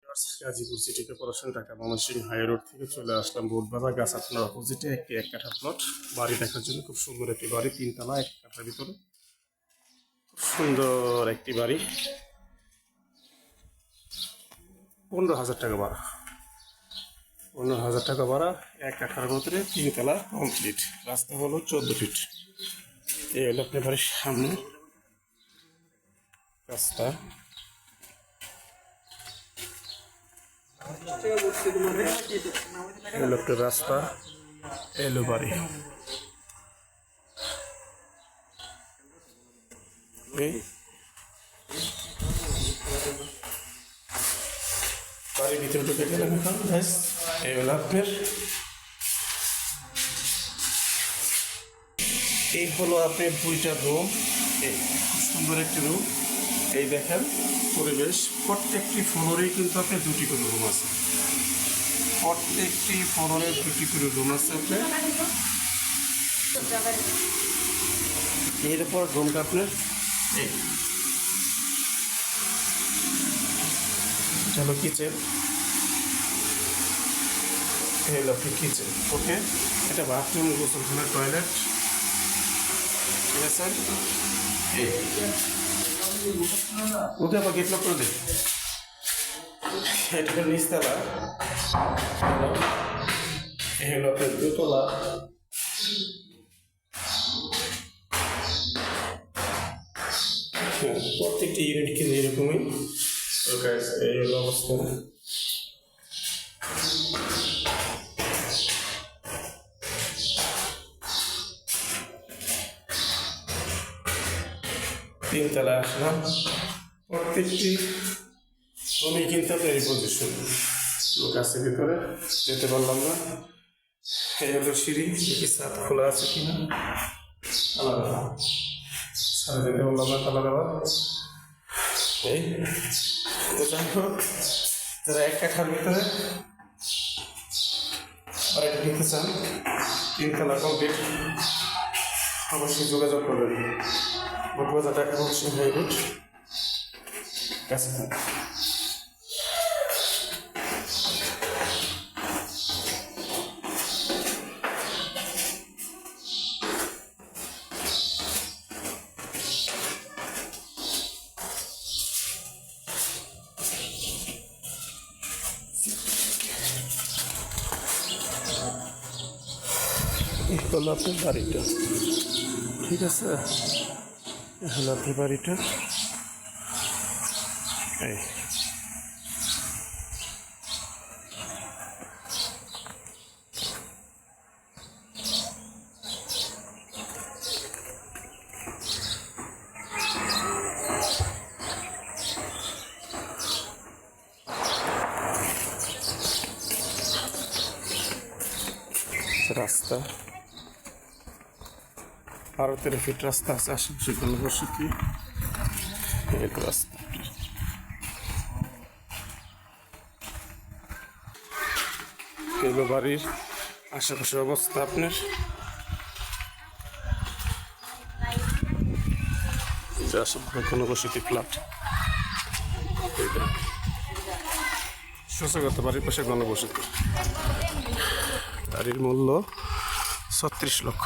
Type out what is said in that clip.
Gazipur city corporation Dhaka Mymensingh high road থেকে চলে আসলাম বোটবাজার গাছাতলার অপোজিটে একটি 1 কাঠা প্লট বাড়ি দেখার জন্য। খুব সুন্দর একটি বাড়ি, 3 তলা 1 কাঠার ভিতরে খুব সুন্দর একটি বাড়ি। 15,000 টাকা ভাড়া, 15,000 টাকা ভাড়া, 1 কাঠার ভিতরে 3 তলা কমপ্লিট। রাস্তা হলো 14 ফিট। এই হলো আপনার বাড়ির সামনে রাস্তা। এলো একটা রাস্তা, এলো বাড়ি। বাড়ির ভিতরে ঢুকে গেলাম এখন। এই হলো আপনার, এই হলো আপনার 2টা রুম। এই খুব সুন্দর একটি রুম। এই দেখেন পরিবেশ, প্রত্যেকটি ফ্লোরেই কিন্তু আপনার 2টি করে রুম আছে। প্রত্যেকটি ফ্লোরে 2টি করে রুম আছে আপনার। এরপর রুমটা আপনার এটা হলো কিচেন। এই হলো আপনার কিচেন। ওকে, এটা বাথরুম, গোসলখানা, টয়লেট। ঠিক আছে, ওকে আবার গেট লক করে দে। এটা হলো নিচতলা, এই হলো আপনার 2তলা। প্রত্যেকটি ইউনিট কিন্তু এরকমই। এই হলো অবস্থা। তিনতলা আসলাম, প্রত্যেকটি রুমই কিন্তু আপনার এই পজিশন। লোক আছে ভিতরে, যেতে পারলাম না। এই হলো সিঁড়ি, দেখি ছাদ খোলা আছে কিনা। আলাদা ছাদে যেতে পারলাম না, তালা দেওয়া। এই তো যাই হোক, যারা 1 কাঠার ভিতরে বাড়িটা নিতে চান, 3 তলা কমপ্লিট, অবশ্যই যোগাযোগ করবেন। বোটবাজার ঢাকা ময়মনসিংহ হাই রোড কাছে। এই হলো আপনার বাড়িটা। ঠিক আছে, এই হলো আপনার বাড়িটা। এই রাস্তা, আরো 13 ফিট রাস্তা আছে আশেপাশে জনবসতি। এই রাস্তা এগুলো বাড়ির আশেপাশের অবস্থা আপনার। জনবসতি ফ্ল্যাট, শোষাগত বাড়ির পাশে জনবসতি। বাড়ির মূল্য 36 লক্ষ।